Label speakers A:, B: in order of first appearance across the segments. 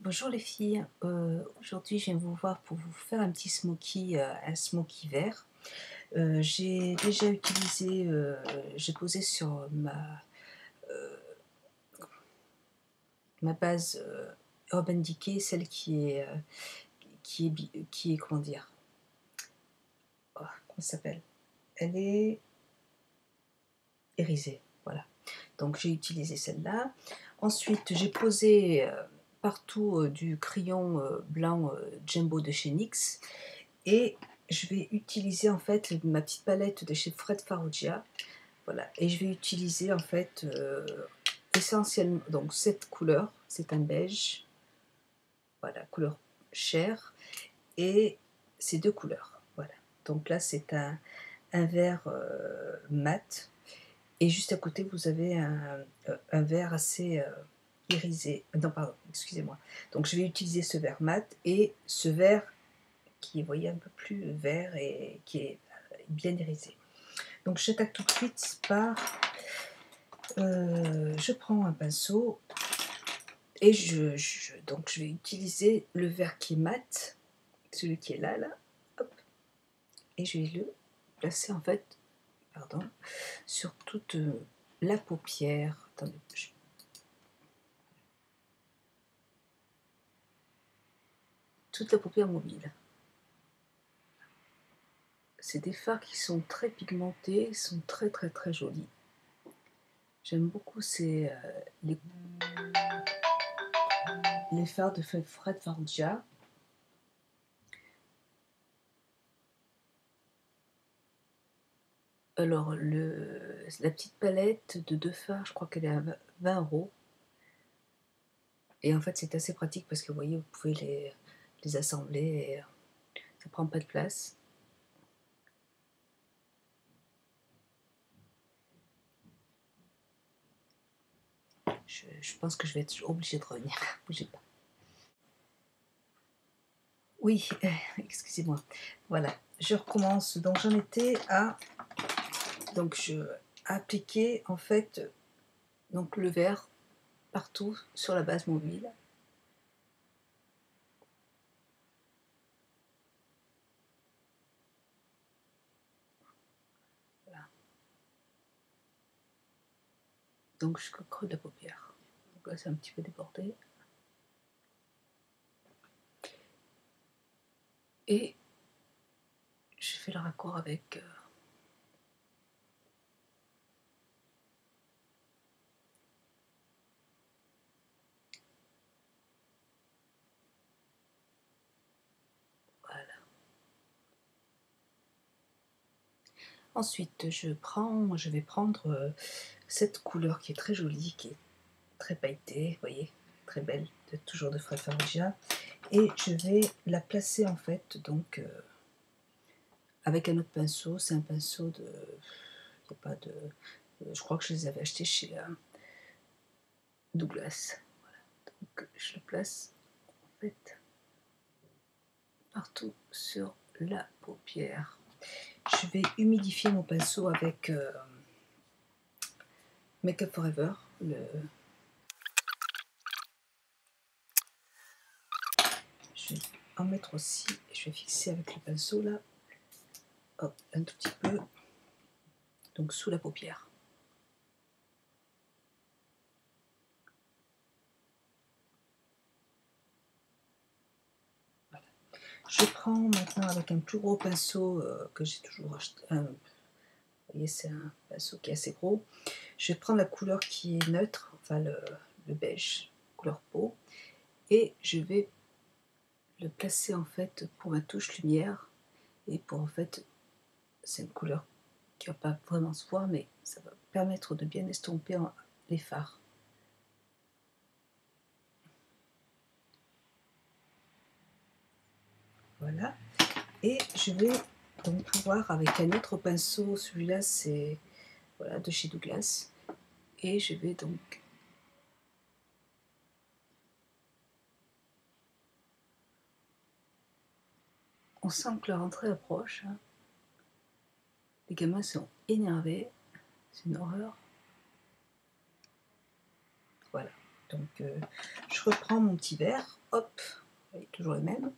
A: Bonjour les filles, aujourd'hui je viens vous voir pour vous faire un smoky vert. J'ai déjà utilisé, j'ai posé sur ma base Urban Decay, celle qui est comment dire? Oh, comment ça s'appelle? Elle est irisée, voilà. Donc j'ai utilisé celle-là. Ensuite j'ai posé, partout, du crayon, blanc, Jumbo de chez NYX. Et je vais utiliser en fait ma petite palette de chez Fred Farrugia, voilà, et je vais utiliser en fait essentiellement donc cette couleur, c'est un beige, voilà, couleur chair, et ces deux couleurs, voilà. Donc là c'est un vert mat, et juste à côté vous avez un vert assez irisé, non pardon, excusez-moi. Donc je vais utiliser ce vert mat et ce vert qui est, vous voyez, un peu plus vert et qui est bien irisé. Donc j'attaque tout de suite par, je prends un pinceau et donc je vais utiliser le vert qui est mat, celui qui est là, hop, et je vais le placer en fait, pardon, sur toute la paupière. Attendez, toute la paupière mobile. C'est des fards qui sont très pigmentés, sont très très très jolis. J'aime beaucoup les fards de Fred Farrugia. Alors, la petite palette de 2 fards, je crois qu'elle est à 20 €. Et en fait, c'est assez pratique parce que vous voyez, vous pouvez les assembler et ça prend pas de place. Je pense que je vais être obligée de revenir. Bougez pas. Oui, excusez-moi. Voilà, je recommence. Donc, j'en étais à appliquer en fait donc le vert partout sur la base mobile. Voilà. Donc jusqu'au creux de la paupière. Donc là, c'est un petit peu débordé. Et je fais le raccord avec voilà. Ensuite, je vais prendre cette couleur qui est très jolie, qui est très pailletée, vous voyez, très belle, toujours de Fred Farrugia, et je vais la placer en fait donc avec un autre pinceau. C'est un pinceau de, il y a pas de, je crois que je les avais achetés chez Douglas. Voilà. Donc je le place en fait partout sur la paupière. Je vais humidifier mon pinceau avec Make Up For Ever, je vais en mettre aussi, et je vais fixer avec le pinceau là, hop, un tout petit peu, donc sous la paupière. Voilà. Je prends maintenant avec un plus gros pinceau que j'ai toujours acheté, vous voyez, c'est un pinceau qui est assez gros. Je vais prendre la couleur qui est neutre, enfin le beige, couleur peau, et je vais le placer en fait pour ma touche lumière, et pour en fait, c'est une couleur qui va pas vraiment se voir, mais ça va permettre de bien estomper les fards. Voilà, et je vais donc pouvoir avec un autre pinceau, celui-là c'est, voilà, de chez Douglas, et je vais donc on sent que la rentrée approche, hein. Les gamins sont énervés, c'est une horreur. Voilà, Donc je reprends mon petit verre, hop, toujours le même,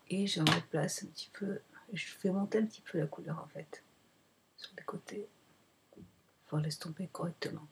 A: et j'en replace un petit peu, je fais monter un petit peu la couleur en fait, sur les côtés, pour l'estomper correctement.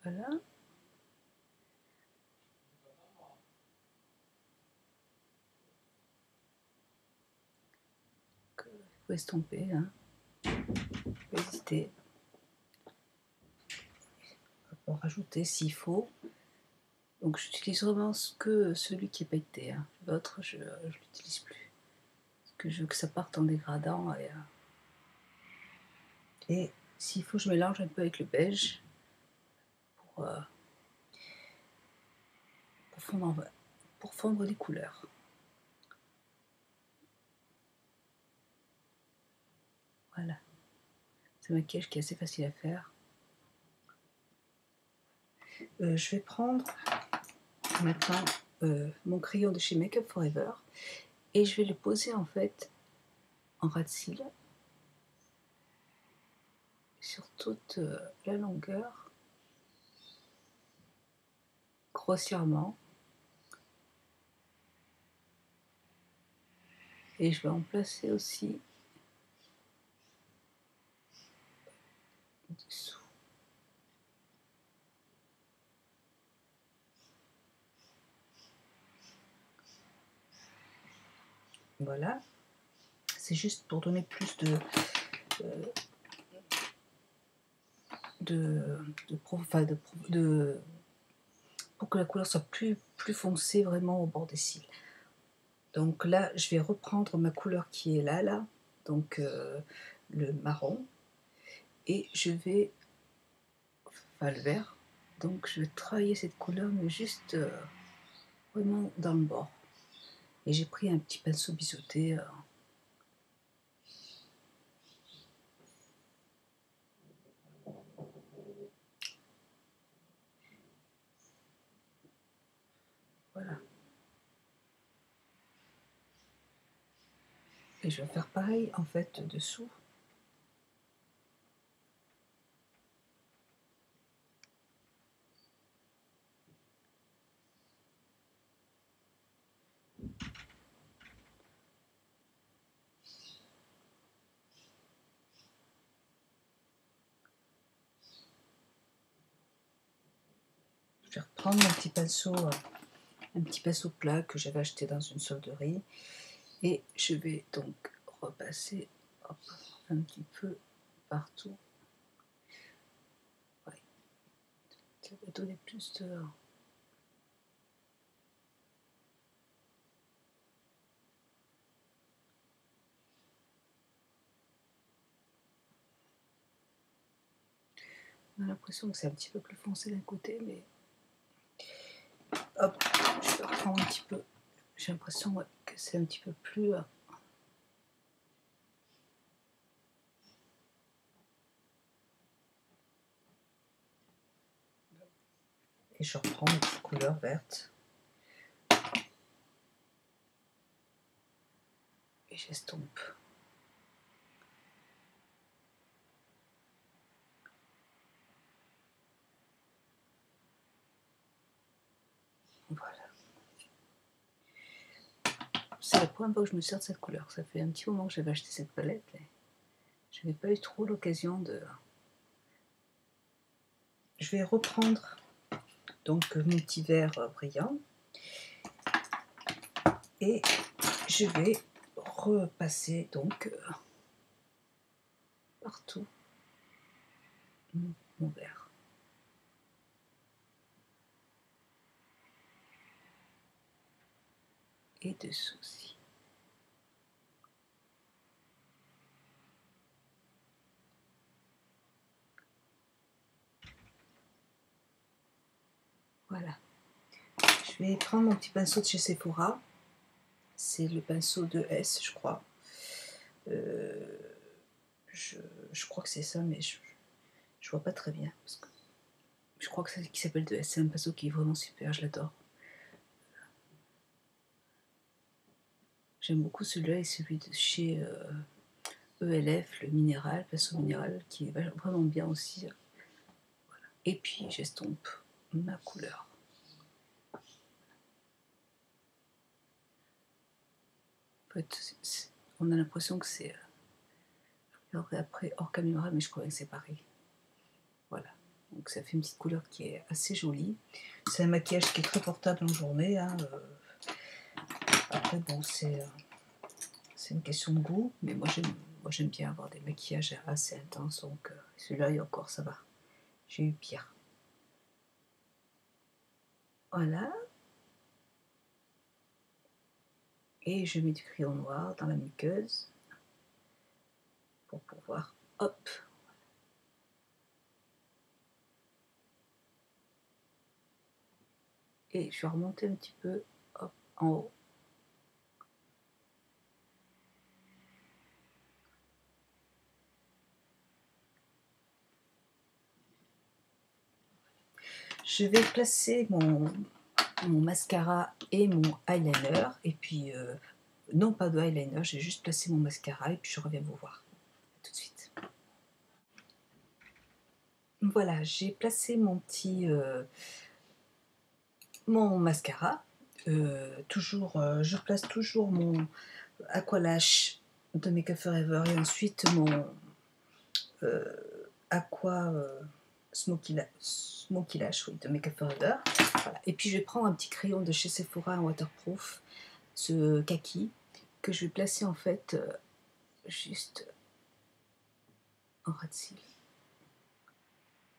A: Voilà. Il faut estomper, hein. Faut hésiter. On va rajouter s'il faut. Donc j'utilise vraiment que celui qui est pailleté, hein. L'autre je l'utilise plus. Parce que je veux que ça parte en dégradant. Et s'il faut, je mélange un peu avec le beige pour fondre les couleurs. Voilà. C'est un maquillage qui est assez facile à faire. Je vais prendre maintenant mon crayon de chez Make Up For Ever et je vais le poser en fait en ras de cils sur toute la longueur, grossièrement. Et je vais en placer aussi dessous. Voilà. C'est juste pour donner plus pour que la couleur soit plus foncée vraiment au bord des cils. Donc là, je vais reprendre ma couleur qui est là, donc le marron, et je vais, enfin le vert, donc je vais travailler cette couleur, mais juste vraiment dans le bord. Et j'ai pris un petit pinceau biseauté. Voilà. Et je vais faire pareil en fait dessous. Je vais reprendre mon petit pinceau, un petit pinceau plat que j'avais acheté dans une solderie. Et je vais donc repasser hop, un petit peu partout. Ouais. Ça va donner plus de... On a l'impression que c'est un petit peu plus foncé d'un côté, mais hop, je reprends un petit peu. J'ai l'impression que c'est un petit peu plus... Et je reprends une petite couleur verte. Et j'estompe. Voilà. C'est la première fois que je me sers de cette couleur. Ça fait un petit moment que j'avais acheté cette palette. Je n'avais pas eu trop l'occasion de... Je vais reprendre donc mon petit vert brillant. Et je vais repasser donc partout mon vert. Et dessous aussi. Voilà. Je vais prendre mon petit pinceau de chez Sephora. C'est le pinceau de S, je crois. Euh, je crois que c'est ça, mais je vois pas très bien. Parce que je crois que c'est qui s'appelle de SM Paso, qui est vraiment super, je l'adore. J'aime beaucoup celui-là et celui de chez ELF, le minéral, Paso minéral, qui est vraiment bien aussi. Voilà. Et puis j'estompe ma couleur. En fait, on a l'impression que c'est. Je regarderai après hors caméra, mais je crois que c'est pareil. Voilà. Donc ça fait une petite couleur qui est assez jolie. C'est un maquillage qui est très portable en journée. Hein. Après, bon, c'est une question de goût, mais moi j'aime bien avoir des maquillages assez intenses, donc celui-là et encore ça va. J'ai eu pire. Voilà. Et je mets du crayon noir dans la muqueuse pour pouvoir, hop. Et je vais remonter un petit peu, hop, en haut. Je vais placer mon mascara et mon eyeliner, et puis non pas de eyeliner, j'ai juste placé mon mascara et puis je reviens vous voir. A tout de suite. Voilà, j'ai placé mon petit mon mascara. Toujours, je place toujours mon Aqualash de Make Up Forever et ensuite mon Aqua Smoky Lash, oui, de Make Up Forever. Voilà. Et puis je prends un petit crayon de chez Sephora, un waterproof, ce kaki, que je vais placer en fait juste en ras de cils.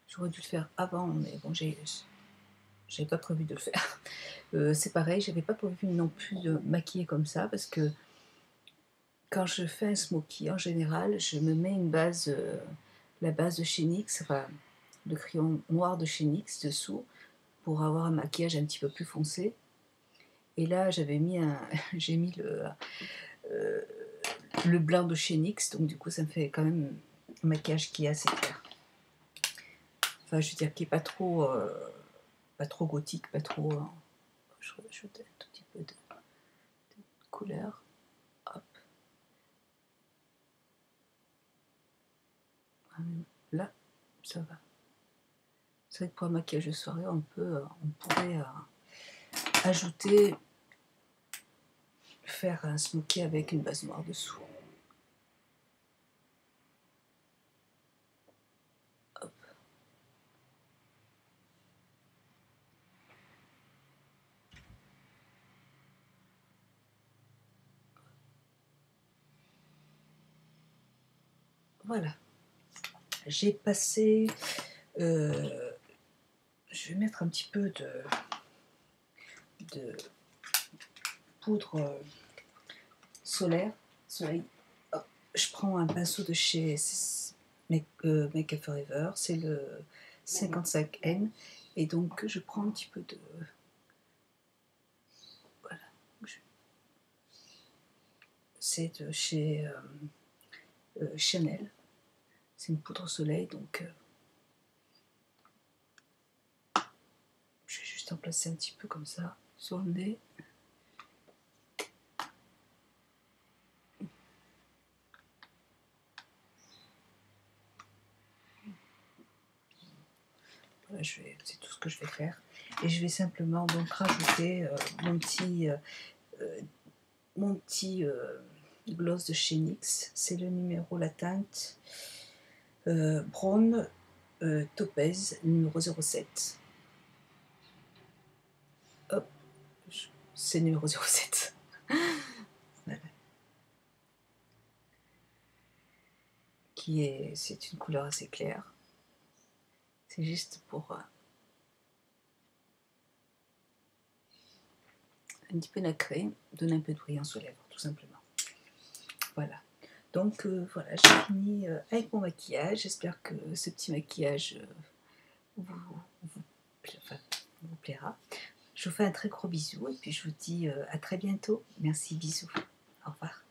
A: J'aurais dû le faire avant, mais bon, j'avais pas prévu de le faire. C'est pareil, j'avais pas prévu non plus de maquiller comme ça, parce que quand je fais un smoky, en général, je me mets une base, la base de chez NYX, enfin, le crayon noir de chez NYX dessous, pour avoir un maquillage un petit peu plus foncé. Et là, j'avais mis j'ai mis le blanc de chez NYX, donc du coup, ça me fait quand même un maquillage qui est assez clair. Enfin, je veux dire, qui est pas trop gothique, pas trop. Je rajoute un tout petit peu de couleur. Hop. Là, ça va. C'est vrai que pour un maquillage de soirée, on pourrait ajouter, faire un smoky avec une base noire dessous. Hop. Voilà. J'ai passé. Je vais mettre un petit peu de poudre soleil. Hop. Je prends un pinceau de chez Make Up Forever, c'est le 55N, et donc je prends un petit peu de. Voilà. C'est de chez Chanel. C'est une poudre soleil, donc je vais juste en placer un petit peu comme ça sur le nez. Voilà, c'est tout ce que je vais faire. Et je vais simplement donc rajouter mon petit gloss de chez NYX. C'est le numéro, la teinte Brown Topaz, numéro 07. Hop, c'est numéro 07. Voilà. C'est une couleur assez claire. C'est juste pour un petit peu nacré, donner un peu de brillance aux lèvres, tout simplement. Voilà. Donc voilà, j'ai fini avec mon maquillage. J'espère que ce petit maquillage vous plaira. Je vous fais un très gros bisou et puis je vous dis à très bientôt. Merci, bisous. Au revoir.